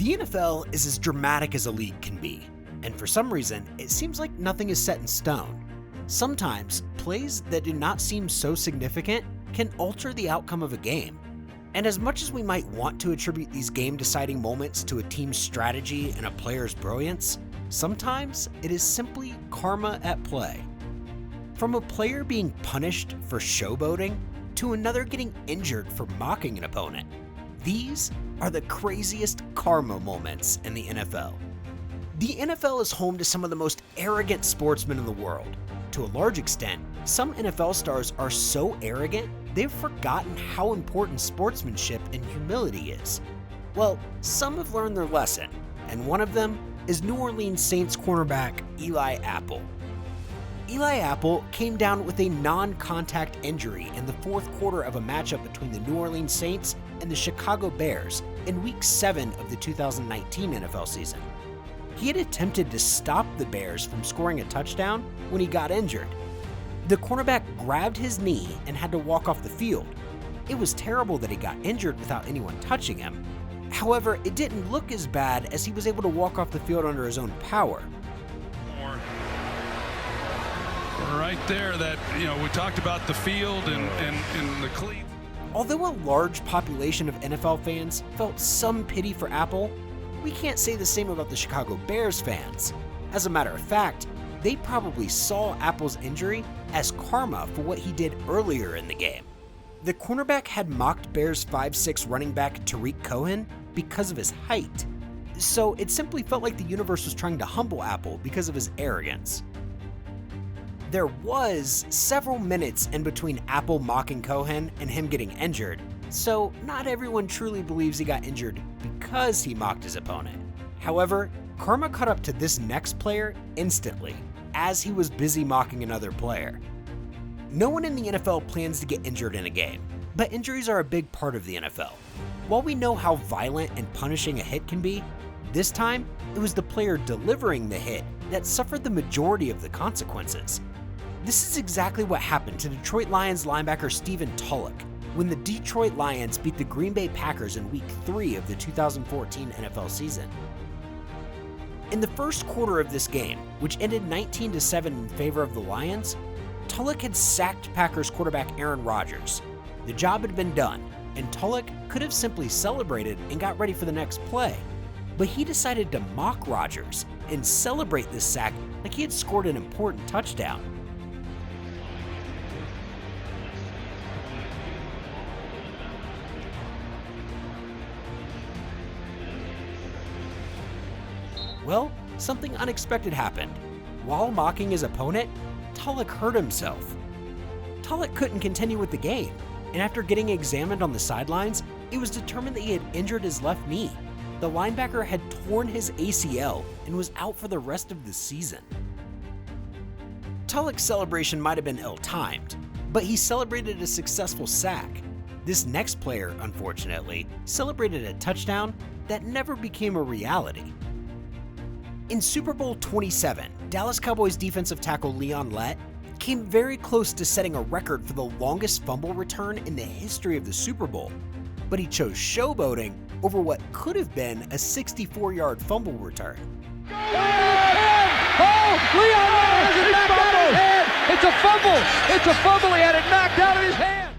The NFL is as dramatic as a league can be, and for some reason, it seems like nothing is set in stone. Sometimes, plays that do not seem so significant can alter the outcome of a game. And as much as we might want to attribute these game-deciding moments to a team's strategy and a player's brilliance, sometimes it is simply karma at play. From a player being punished for showboating to another getting injured for mocking an opponent, these are the craziest karma moments in the NFL. The NFL is home to some of the most arrogant sportsmen in the world. To a large extent, some NFL stars are so arrogant, they've forgotten how important sportsmanship and humility is. Well, some have learned their lesson, and one of them is New Orleans Saints cornerback Eli Apple. Eli Apple came down with a non-contact injury in the fourth quarter of a matchup between the New Orleans Saints and the Chicago Bears in Week 7 of the 2019 NFL season. He had attempted to stop the Bears from scoring a touchdown when he got injured. The cornerback grabbed his knee and had to walk off the field. It was terrible that he got injured without anyone touching him. However, it didn't look as bad as he was able to walk off the field under his own power. Right there, that, we talked about the field and the cleat. Although a large population of NFL fans felt some pity for Apple, we can't say the same about the Chicago Bears fans. As a matter of fact, they probably saw Apple's injury as karma for what he did earlier in the game. The cornerback had mocked Bears 5'6" running back Tarik Cohen because of his height, so it simply felt like the universe was trying to humble Apple because of his arrogance. There was several minutes in between Apple mocking Cohen and him getting injured, so not everyone truly believes he got injured because he mocked his opponent. However, karma caught up to this next player instantly, as he was busy mocking another player. No one in the NFL plans to get injured in a game, but injuries are a big part of the NFL. While we know how violent and punishing a hit can be, this time it was the player delivering the hit that suffered the majority of the consequences. This is exactly what happened to Detroit Lions linebacker Stephen Tulloch when the Detroit Lions beat the Green Bay Packers in Week 3 of the 2014 NFL season. In the first quarter of this game, which ended 19-7 in favor of the Lions, Tulloch had sacked Packers quarterback Aaron Rodgers. The job had been done, and Tulloch could have simply celebrated and got ready for the next play. But he decided to mock Rodgers and celebrate this sack like he had scored an important touchdown. Well, something unexpected happened. While mocking his opponent, Tulloch hurt himself. Tulloch couldn't continue with the game, and after getting examined on the sidelines, it was determined that he had injured his left knee. The linebacker had torn his ACL and was out for the rest of the season. Tulloch's celebration might have been ill-timed, but he celebrated a successful sack. This next player, unfortunately, celebrated a touchdown that never became a reality. In Super Bowl XXVII, Dallas Cowboys defensive tackle Leon Lett came very close to setting a record for the longest fumble return in the history of the Super Bowl, but he chose showboating over what could have been a 64-yard fumble return. Oh, Leon Lett has it knocked out of his hand! It's a fumble! It's a fumble! He had it knocked out of his hand!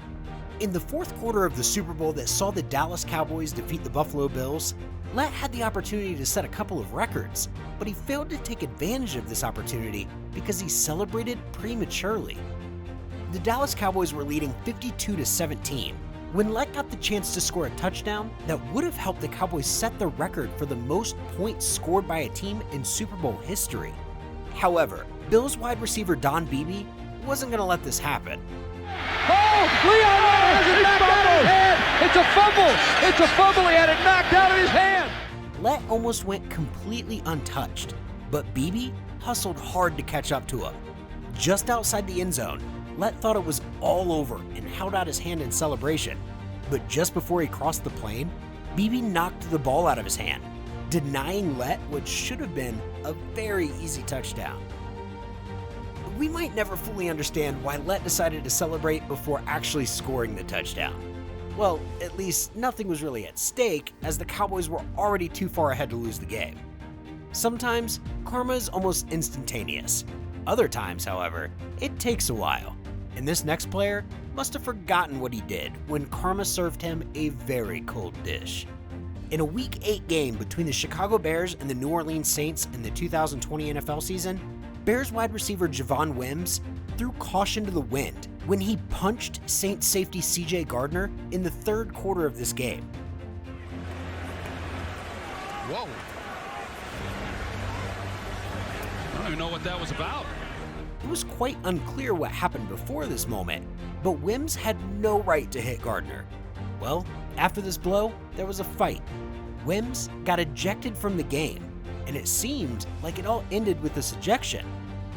In the fourth quarter of the Super Bowl that saw the Dallas Cowboys defeat the Buffalo Bills, Lett had the opportunity to set a couple of records, but he failed to take advantage of this opportunity because he celebrated prematurely. The Dallas Cowboys were leading 52-17 when Lett got the chance to score a touchdown that would have helped the Cowboys set the record for the most points scored by a team in Super Bowl history. However, Bills wide receiver Don Beebe wasn't going to let this happen. Oh, Leon Lett has it knocked out of his hand! It's a fumble! It's a fumble! He had it knocked out of his hand! Lett almost went completely untouched, but Beebe hustled hard to catch up to him. Just outside the end zone, Lett thought it was all over and held out his hand in celebration, but just before he crossed the plane, Beebe knocked the ball out of his hand, denying Lett what should have been a very easy touchdown. We might never fully understand why Lett decided to celebrate before actually scoring the touchdown. Well, at least nothing was really at stake, as the Cowboys were already too far ahead to lose the game. Sometimes, karma is almost instantaneous. Other times, however, it takes a while, and this next player must have forgotten what he did when karma served him a very cold dish. In a Week 8 game between the Chicago Bears and the New Orleans Saints in the 2020 NFL season, Bears wide receiver Javon Wims threw caution to the wind when he punched Saints safety CJ Gardner in the third quarter of this game. Whoa. I don't even know what that was about. It was quite unclear what happened before this moment, but Wims had no right to hit Gardner. Well, after this blow, there was a fight. Wims got ejected from the game, and it seemed like it all ended with this ejection.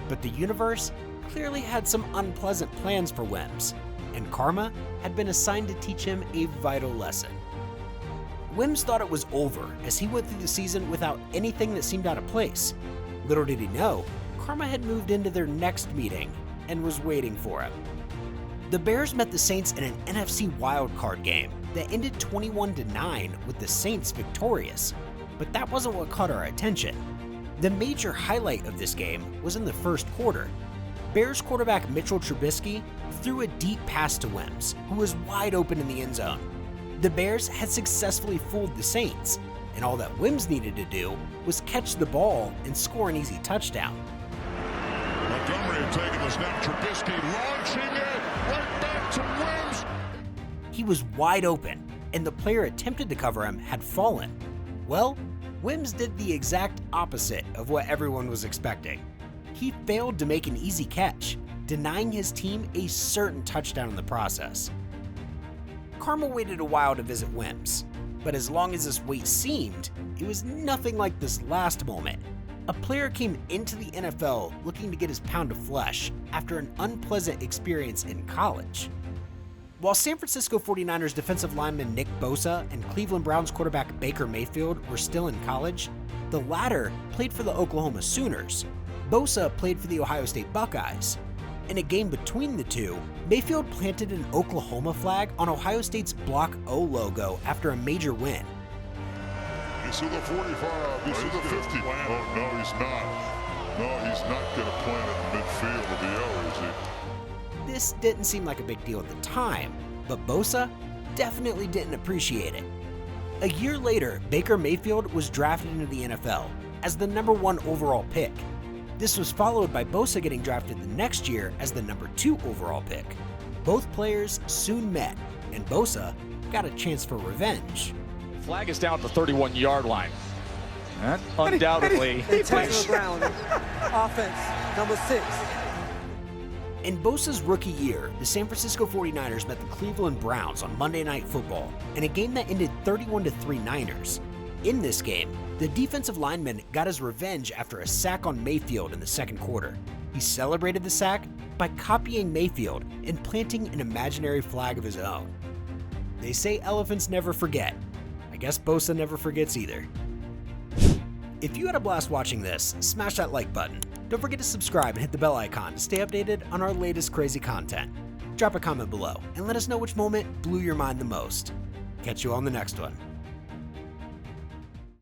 But the universe clearly had some unpleasant plans for Wims, and karma had been assigned to teach him a vital lesson. Wims thought it was over as he went through the season without anything that seemed out of place. Little did he know, karma had moved into their next meeting and was waiting for him. The Bears met the Saints in an NFC wildcard game that ended 21-9 with the Saints victorious, but that wasn't what caught our attention. The major highlight of this game was in the first quarter. Bears quarterback Mitchell Trubisky threw a deep pass to Wims, who was wide open in the end zone. The Bears had successfully fooled the Saints, and all that Wims needed to do was catch the ball and score an easy touchdown. Montgomery had taken the snap. Trubisky launching it right back to Wims. He was wide open, and the player attempted to cover him had fallen. Well, Wims did the exact opposite of what everyone was expecting. He failed to make an easy catch, denying his team a certain touchdown in the process. Karma waited a while to visit Wims, but as long as this wait seemed, it was nothing like this last moment. A player came into the NFL looking to get his pound of flesh after an unpleasant experience in college. While San Francisco 49ers defensive lineman Nick Bosa and Cleveland Browns quarterback Baker Mayfield were still in college, the latter played for the Oklahoma Sooners. Bosa played for the Ohio State Buckeyes. In a game between the two, Mayfield planted an Oklahoma flag on Ohio State's Block O logo after a major win. You see the 45, you see the 50. Oh, no, he's not. No, he's not going to plant it in midfield of the O, is he? This didn't seem like a big deal at the time, but Bosa definitely didn't appreciate it. A year later, Baker Mayfield was drafted into the NFL as the #1 overall pick. This was followed by Bosa getting drafted the next year as the #2 overall pick. Both players soon met, and Bosa got a chance for revenge. Flag is down at the 31-yard line. That undoubtedly. They touch the ground. Offense, number 6. In Bosa's rookie year, the San Francisco 49ers met the Cleveland Browns on Monday Night Football in a game that ended 31-3 Niners. In this game, the defensive lineman got his revenge after a sack on Mayfield in the second quarter. He celebrated the sack by copying Mayfield and planting an imaginary flag of his own. They say elephants never forget. I guess Bosa never forgets either. If you had a blast watching this, smash that like button. Don't forget to subscribe and hit the bell icon to stay updated on our latest crazy content. Drop a comment below and let us know which moment blew your mind the most. Catch you on the next one.